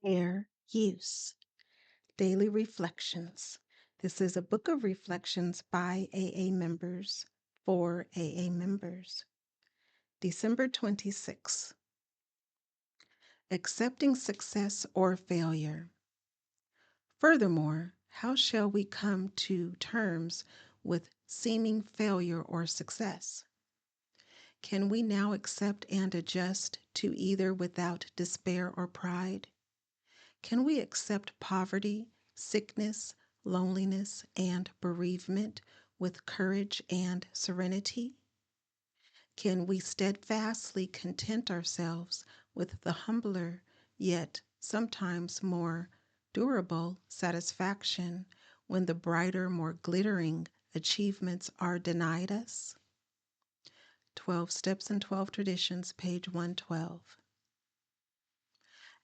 Fair use. Daily Reflections. This is a book of reflections by AA members for AA members. December 26. Accepting success or failure. Furthermore, how shall we come to terms with seeming failure or success? Can we now accept and adjust to either without despair or pride? Can we accept poverty, sickness, loneliness, and bereavement with courage and serenity? Can we steadfastly content ourselves with the humbler, yet sometimes more durable satisfaction when the brighter, more glittering achievements are denied us? 12 Steps and 12 Traditions, page 112.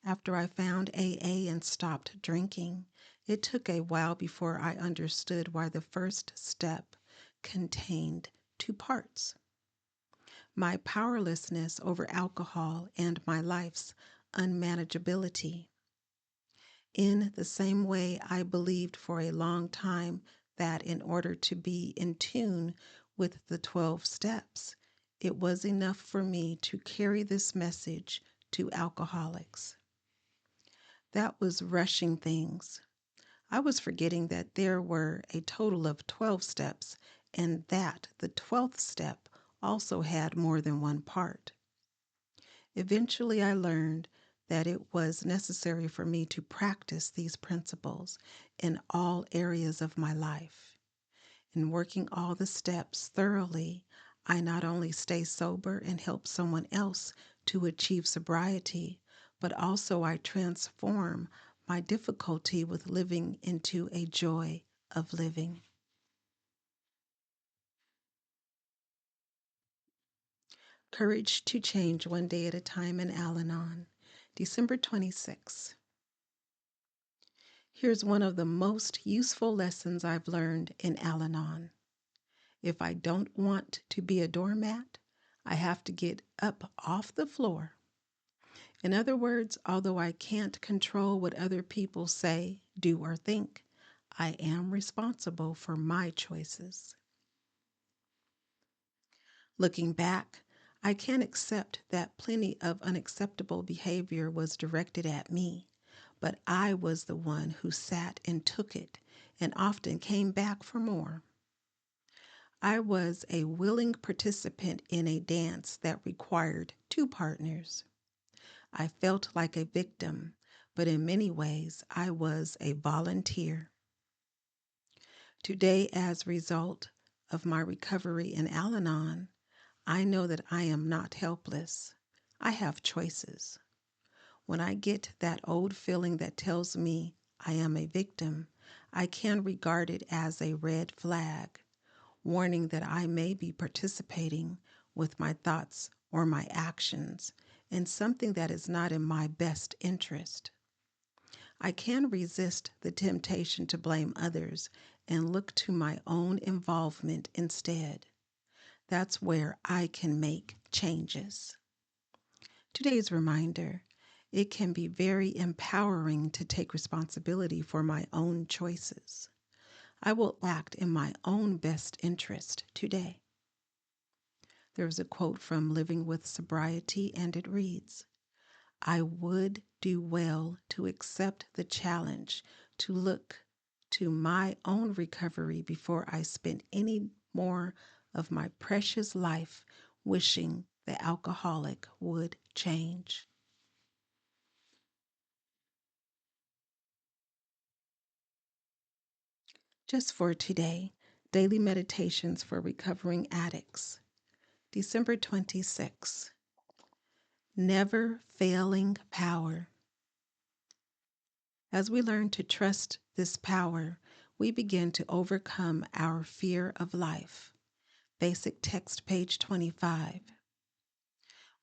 After I found AA and stopped drinking, it took a while before I understood why the first step contained two parts: my powerlessness over alcohol and my life's unmanageability. In the same way, I believed for a long time that in order to be in tune with the 12 steps, it was enough for me to carry this message to alcoholics. That was rushing things. I was forgetting that there were a total of 12 steps and that the 12th step also had more than one part. Eventually, I learned that it was necessary for me to practice these principles in all areas of my life. In working all the steps thoroughly, I not only stay sober and help someone else to achieve sobriety, but also I transform my difficulty with living into a joy of living. Courage to Change One Day at a Time in Al-Anon, December 26. Here's one of the most useful lessons I've learned in Al-Anon. If I don't want to be a doormat, I have to get up off the floor. In other words, although I can't control what other people say, do, or think, I am responsible for my choices. Looking back, I can accept that plenty of unacceptable behavior was directed at me, but I was the one who sat and took it and often came back for more. I was a willing participant in a dance that required two partners. I felt like a victim, but in many ways I was a volunteer. Today, as a result of my recovery in Al-Anon, I know that I am not helpless. I have choices. When I get that old feeling that tells me I am a victim, I can regard it as a red flag, warning that I may be participating with my thoughts or my actions in something that is not in my best interest. I can resist the temptation to blame others and look to my own involvement instead. That's where I can make changes. Today's reminder: it can be very empowering to take responsibility for my own choices. I will act in my own best interest today. There's a quote from Living with Sobriety, and it reads, "I would do well to accept the challenge to look to my own recovery before I spent any more of my precious life wishing the alcoholic would change." Just for today, Daily Meditations for Recovering Addicts, December 26. Never failing power. As we learn to trust this power, we begin to overcome our fear of life. Basic text, page 25.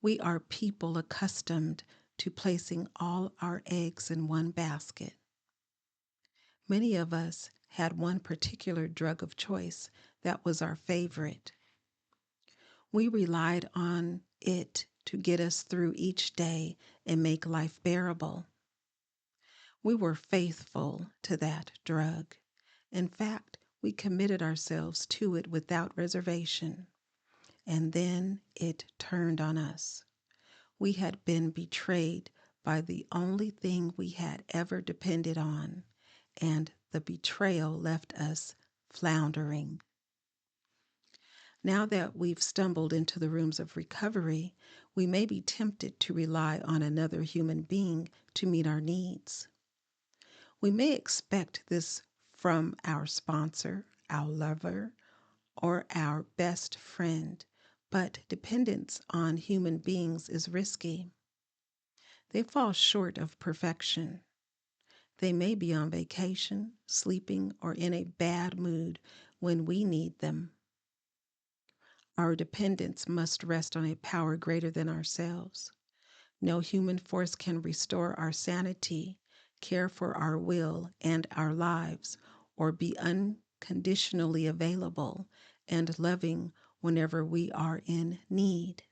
We are people accustomed to placing all our eggs in one basket. Many of us had one particular drug of choice that was our favorite. We relied on it to get us through each day and make life bearable. We were faithful to that drug. In fact, we committed ourselves to it without reservation. And then it turned on us. We had been betrayed by the only thing we had ever depended on, and the betrayal left us floundering. Now that we've stumbled into the rooms of recovery, we may be tempted to rely on another human being to meet our needs. We may expect this from our sponsor, our lover, or our best friend, but dependence on human beings is risky. They fall short of perfection. They may be on vacation, sleeping, or in a bad mood when we need them. Our dependence must rest on a power greater than ourselves. No human force can restore our sanity, care for our will and our lives, or be unconditionally available and loving whenever we are in need.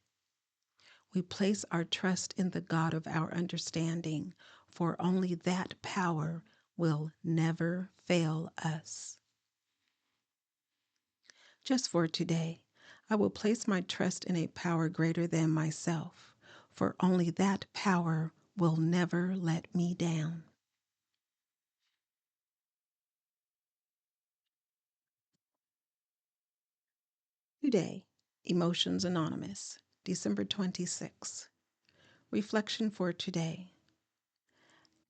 We place our trust in the God of our understanding, for only that power will never fail us. Just for today, I will place my trust in a power greater than myself, for only that power will never let me down. Today, Emotions Anonymous, December 26. Reflection for today.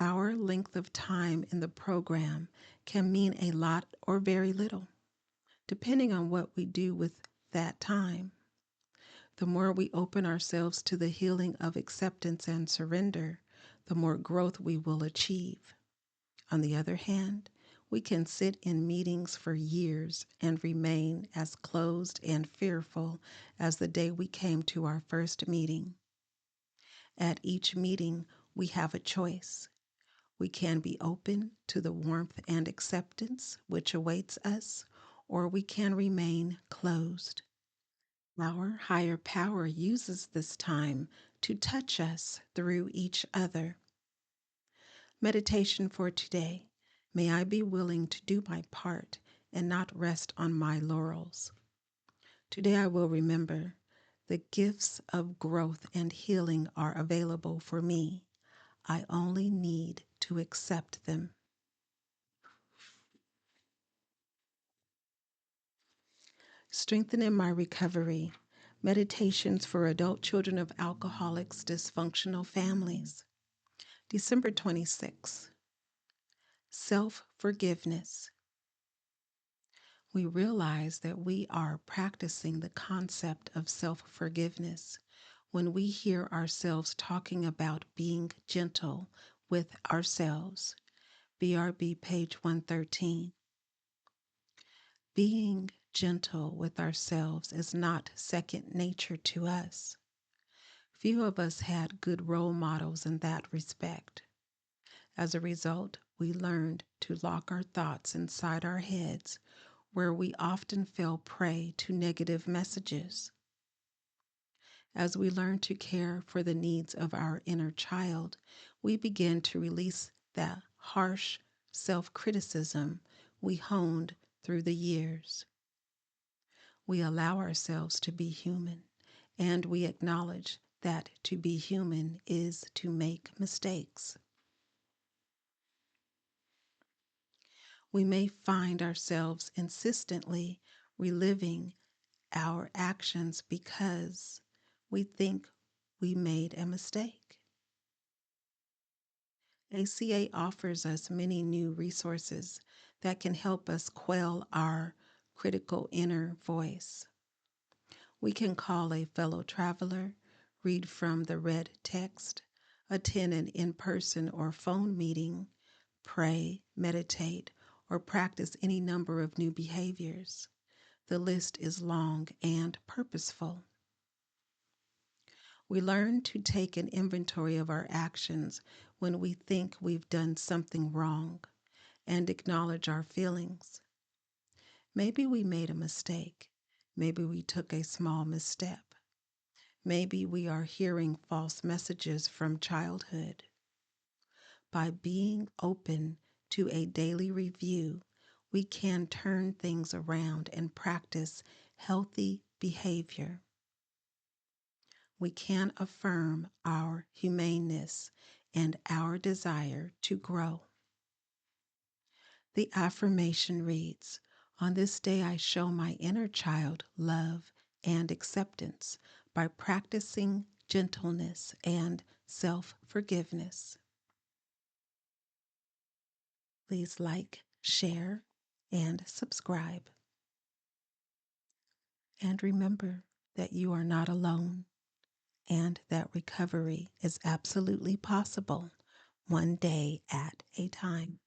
Our length of time in the program can mean a lot or very little, depending on what we do with that time. The more we open ourselves to the healing of acceptance and surrender, the more growth we will achieve. On the other hand, we can sit in meetings for years and remain as closed and fearful as the day we came to our first meeting. At each meeting, we have a choice. We can be open to the warmth and acceptance which awaits us, or we can remain closed. Our higher power uses this time to touch us through each other. Meditation for today. May I be willing to do my part and not rest on my laurels. Today I will remember the gifts of growth and healing are available for me. I only need to accept them. Strengthening my recovery. Meditations for adult children of alcoholics, dysfunctional families. December 26. Self-forgiveness. We realize that we are practicing the concept of self-forgiveness when we hear ourselves talking about being gentle with ourselves. BRB page 113. Being gentle with ourselves is not second nature to us. Few of us had good role models in that respect. As a result, we learned to lock our thoughts inside our heads, where we often fell prey to negative messages. As we learn to care for the needs of our inner child, we begin to release that harsh self-criticism we honed through the years. We allow ourselves to be human, and we acknowledge that to be human is to make mistakes. We may find ourselves insistently reliving our actions because we think we made a mistake. ACA offers us many new resources that can help us quell our critical inner voice. We can call a fellow traveler, read from the red text, attend an in-person or phone meeting, pray, meditate, or practice any number of new behaviors. The list is long and purposeful. We learn to take an inventory of our actions when we think we've done something wrong and acknowledge our feelings. Maybe we made a mistake. Maybe we took a small misstep. Maybe we are hearing false messages from childhood. By being open to a daily review, we can turn things around and practice healthy behavior. We can affirm our humaneness and our desire to grow. The affirmation reads, "On this day I show my inner child love and acceptance by practicing gentleness and self-forgiveness." Please like, share, and subscribe. And remember that you are not alone and that recovery is absolutely possible, one day at a time.